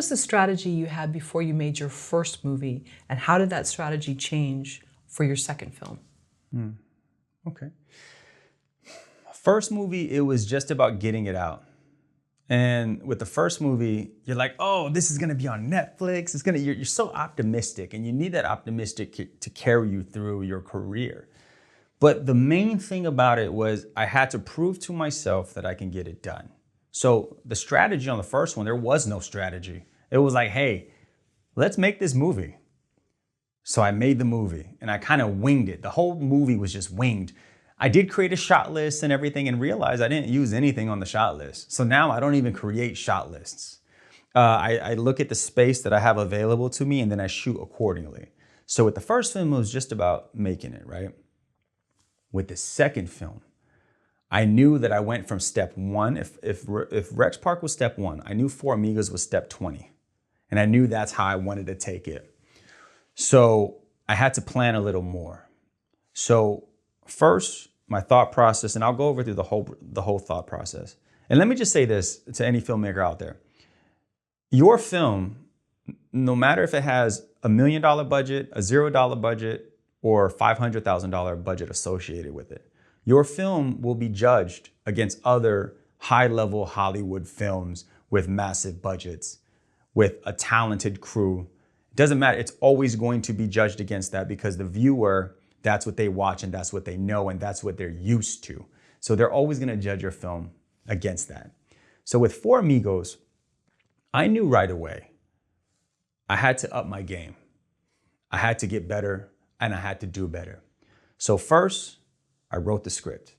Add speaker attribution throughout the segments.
Speaker 1: was the strategy you had before you made your first movie, and how did that strategy change for your second film?
Speaker 2: Okay. First movie, it was just about getting it out. And with the first movie, you're like, oh, this is gonna be on Netflix. You're so optimistic, and you need that optimistic to carry you through your career. But the main thing about it was I had to prove to myself that I can get it done. So the strategy on the first one, there was no strategy. It was like, hey, let's make this movie. So I made the movie and I kind of winged it. The whole movie was just winged. I did create a shot list and everything and realized I didn't use anything on the shot list. So now I don't even create shot lists. I look at the space that I have available to me and then I shoot accordingly. So with the first film, it was just about making it, right? With the second film, I knew that I went from step one. If Rex Park was step one, I knew Four Amigos was step 20. And I knew that's how I wanted to take it. So I had to plan a little more. So first, my thought process, and I'll go over through the whole thought process. And let me just say this to any filmmaker out there. Your film, no matter if it has $1 million budget, a $0 budget, or $500,000 budget associated with it, your film will be judged against other high-level Hollywood films with massive budgets, with a talented crew. It doesn't matter. It's always going to be judged against that because the viewer, that's what they watch and that's what they know and that's what they're used to. So they're always going to judge your film against that. So with Four Amigos, I knew right away I had to up my game. I had to get better and I had to do better. So first, I wrote the script.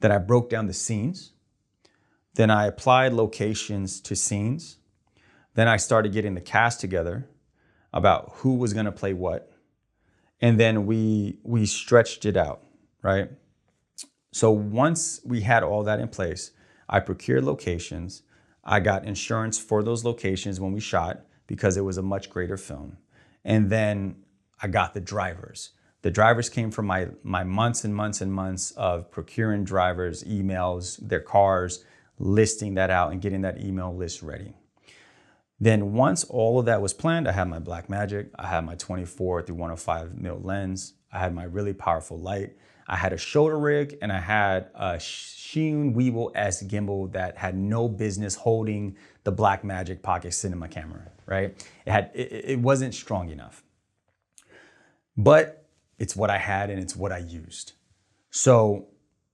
Speaker 2: Then I broke down the scenes. Then I applied locations to scenes. Then I started getting the cast together about who was going to play what. And then we stretched it out, right? So once we had all that in place, I procured locations. I got insurance for those locations when we shot because it was a much greater film. And then I got the drivers. The drivers came from my months and months and months of procuring drivers, emails, their cars, listing that out and getting that email list ready. Then once all of that was planned, I had my Blackmagic, I had my 24 through 105 mil lens, I had my really powerful light, I had a shoulder rig, and I had a Shein Weeble S gimbal that had no business holding the Blackmagic Pocket Cinema camera, right? It wasn't strong enough. But it's what I had and it's what I used. So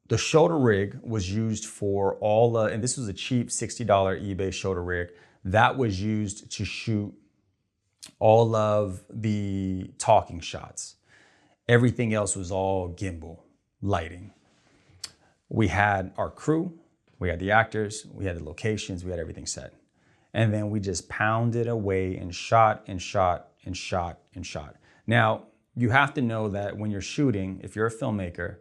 Speaker 2: the shoulder rig was used for all, and this was a cheap $60 eBay shoulder rig that was used to shoot all of the talking shots. Everything else was all gimbal lighting. We had our crew, we had the actors, we had the locations, we had everything set. And then we just pounded away and shot and shot and shot and shot. Now, you have to know that when you're shooting, if you're a filmmaker,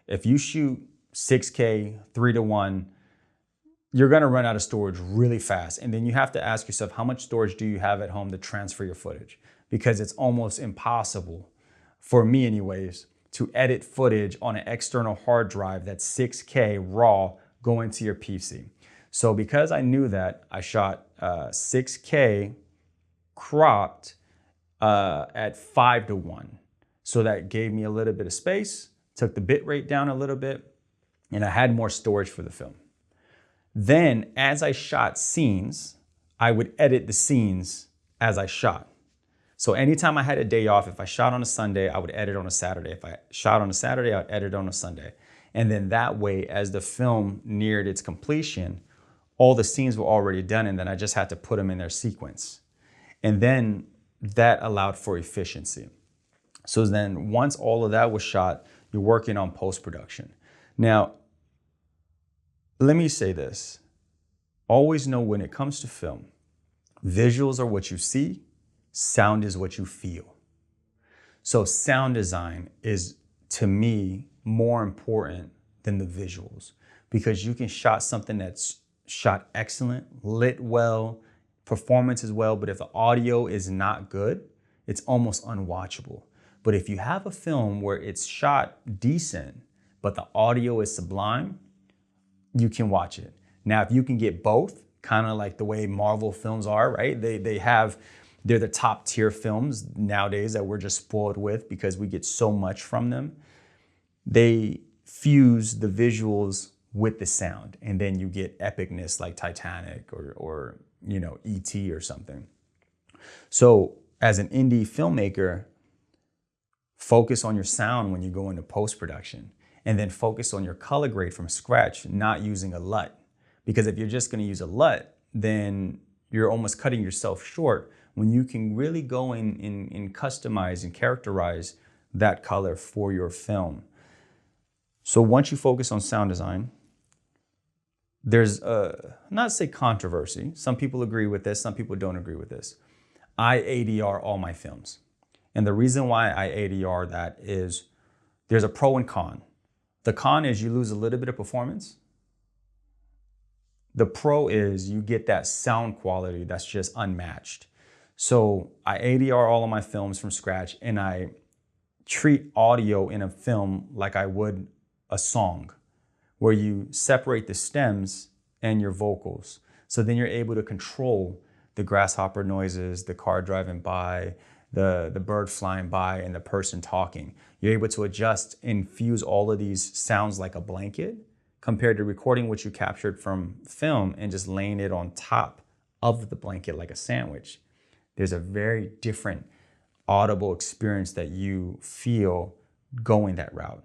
Speaker 2: if you shoot 6K, 3:1, you're gonna run out of storage really fast. And then you have to ask yourself, how much storage do you have at home to transfer your footage? Because it's almost impossible, for me anyways, to edit footage on an external hard drive that's 6K raw going to your PC. So because I knew that, I shot 6K cropped at 5:1. So that gave me a little bit of space, took the bit rate down a little bit, and I had more storage for the film. Then as I shot scenes, I would edit the scenes as I shot. So anytime I had a day off, if I shot on a Sunday, I would edit on a Saturday. If I shot on a Saturday, I would edit on a Sunday. And then that way, as the film neared its completion, all the scenes were already done and then I just had to put them in their sequence. And then that allowed for efficiency. So then once all of that was shot, you're working on post-production. Now, let me say this. Always know when it comes to film, visuals are what you see, sound is what you feel. So sound design is, to me, more important than the visuals because you can shot something that's shot excellent, lit well, performance as well, but if the audio is not good, it's almost unwatchable. But if you have a film where it's shot decent, but the audio is sublime, you can watch it. Now, if you can get both, kind of like the way Marvel films are, right? They're the top tier films nowadays that we're just spoiled with because we get so much from them. They fuse the visuals with the sound, and then you get epicness like Titanic or E.T. or something. So as an indie filmmaker, focus on your sound when you go into post-production, and then focus on your color grade from scratch, not using a LUT. Because if you're just gonna use a LUT, then you're almost cutting yourself short when you can really go in and customize and characterize that color for your film. So once you focus on sound design, there's not to say controversy. Some people agree with this, some people don't agree with this. I ADR all my films. And the reason why I ADR that is there's a pro and con. The con is you lose a little bit of performance. The pro is you get that sound quality that's just unmatched. So I ADR all of my films from scratch, and I treat audio in a film like I would a song, where you separate the stems and your vocals. So then you're able to control the grasshopper noises, the car driving by, the bird flying by, and the person talking. You're able to adjust and fuse all of these sounds like a blanket compared to recording what you captured from film and just laying it on top of the blanket like a sandwich. There's a very different audible experience that you feel going that route.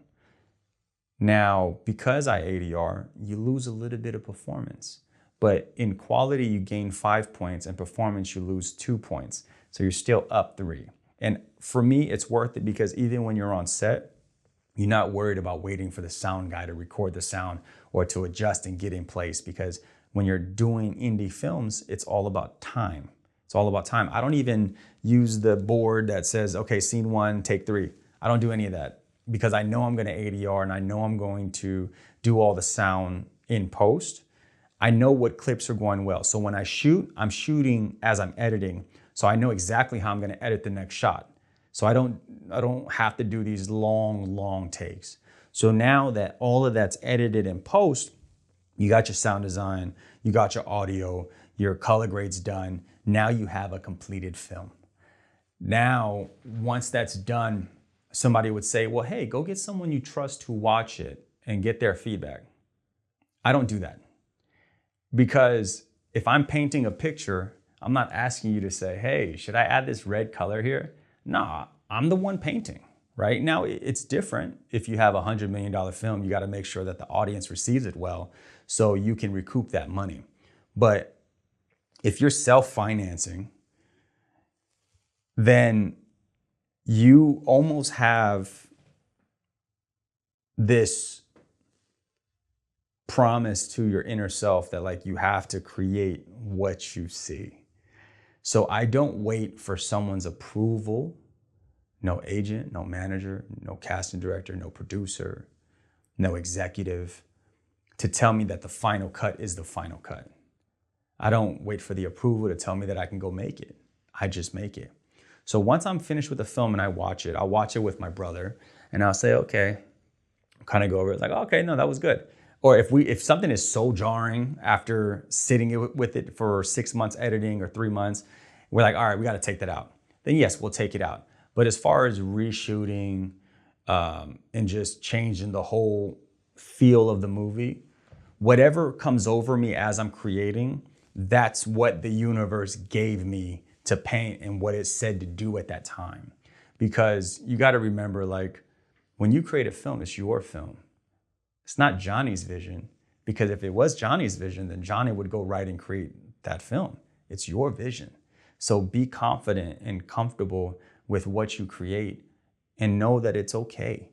Speaker 2: Now, because I ADR, you lose a little bit of performance, but in quality, you gain 5 points, and performance, you lose 2 points. So you're still up 3. And for me, it's worth it because even when you're on set, you're not worried about waiting for the sound guy to record the sound or to adjust and get in place, because when you're doing indie films, it's all about time. It's all about time. I don't even use the board that says, okay, scene 1, take 3. I don't do any of that because I know I'm going to ADR and I know I'm going to do all the sound in post. I know what clips are going well. So when I shoot, I'm shooting as I'm editing. So I know exactly how I'm going to edit the next shot. So I don't have to do these long takes. So now that all of that's edited in post, you got your sound design, you got your audio, your color grade's done. Now you have a completed film. Now, once that's done, somebody would say, well, hey, go get someone you trust to watch it and get their feedback. I don't do that. Because if I'm painting a picture, I'm not asking you to say, hey, should I add this red color here? Nah, I'm the one painting, right? Now, it's different. If you have a $100 million film, you got to make sure that the audience receives it well so you can recoup that money. But if you're self-financing, then you almost have this promise to your inner self that like you have to create what you see. So I don't wait for someone's approval. No agent, no manager, no casting director, no producer, no executive to tell me that the final cut is the final cut. I don't wait for the approval to tell me that I can go make it. I just make it. So once I'm finished with the film and I watch it, I'll watch it with my brother and I'll say, okay, kind of go over it like, okay, no, that was good. Or if something is so jarring after sitting with it for 6 months editing or 3 months, we're like, all right, we got to take that out. Then yes, we'll take it out. But as far as reshooting and just changing the whole feel of the movie, whatever comes over me as I'm creating, that's what the universe gave me to paint and what it said to do at that time. Because you got to remember, like, when you create a film, it's your film. It's not Johnny's vision, because if it was Johnny's vision, then Johnny would go write and create that film. It's your vision. So be confident and comfortable with what you create and know that it's okay.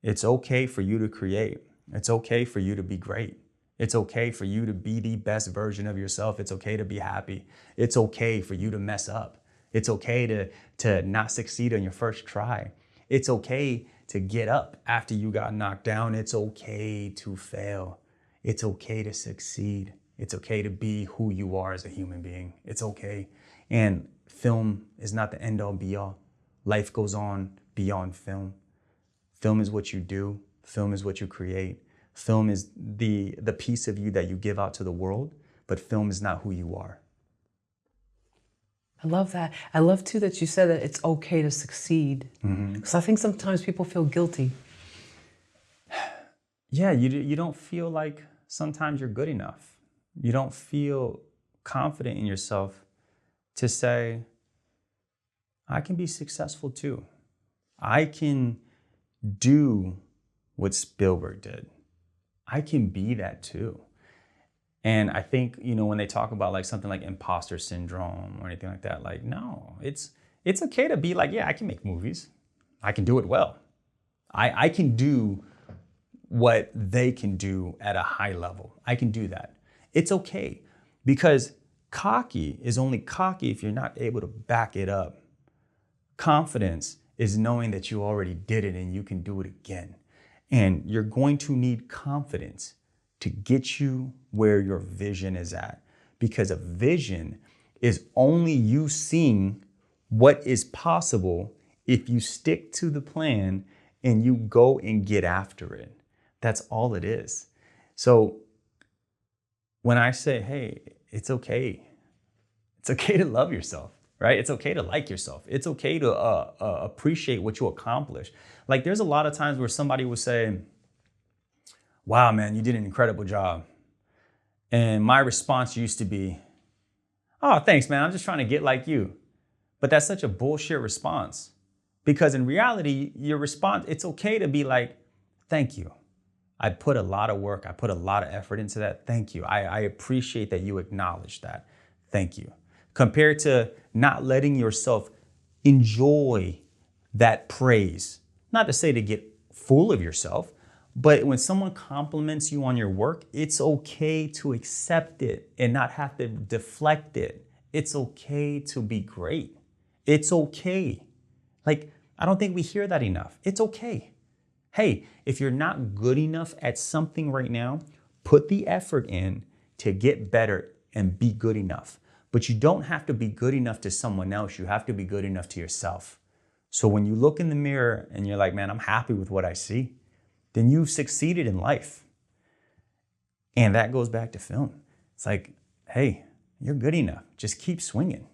Speaker 2: It's okay for you to create. It's okay for you to be great. It's okay for you to be the best version of yourself. It's okay to be happy. It's okay for you to mess up. It's okay to not succeed on your first try. It's okay to get up after you got knocked down. It's okay to fail. It's okay to succeed. It's okay to be who you are as a human being. It's okay. And film is not the end all be all. Life goes on beyond film. Film is what you do. Film is what you create. Film is the piece of you that you give out to the world, but film is not who you are.
Speaker 1: I love that. I love too that you said that it's okay to succeed. Because I think sometimes people feel guilty.
Speaker 2: Yeah, you don't feel like sometimes you're good enough. You don't feel confident in yourself to say, I can be successful too. I can do what Spielberg did. I can be that too. And I think, when they talk about like something like imposter syndrome or anything like that, like, no, it's okay to be like, yeah, I can make movies. I can do it well. I can do what they can do at a high level. I can do that. It's okay, because cocky is only cocky if you're not able to back it up. Confidence is knowing that you already did it and you can do it again. And you're going to need confidence to get you where your vision is at, because a vision is only you seeing what is possible if you stick to the plan and you go and get after it. That's all it is. So when I say, hey, it's okay to love yourself, right? It's okay to like yourself. It's okay to appreciate what you accomplish. Like, there's a lot of times where somebody will say, wow, man, you did an incredible job. And my response used to be, oh, thanks, man. I'm just trying to get like you. But that's such a bullshit response, because in reality, your response, it's okay to be like, thank you. I put a lot of work. I put a lot of effort into that. Thank you. I appreciate that you acknowledge that. Thank you. Compared to not letting yourself enjoy that praise. Not to say to get full of yourself, but when someone compliments you on your work, it's okay to accept it and not have to deflect it. It's okay to be great. It's okay. Like, I don't think we hear that enough. It's okay. Hey, if you're not good enough at something right now, put the effort in to get better and be good enough. But you don't have to be good enough to someone else. You have to be good enough to yourself. So when you look in the mirror and you're like, man, I'm happy with what I see, then you've succeeded in life. And that goes back to film. It's like, hey, you're good enough. Just keep swinging.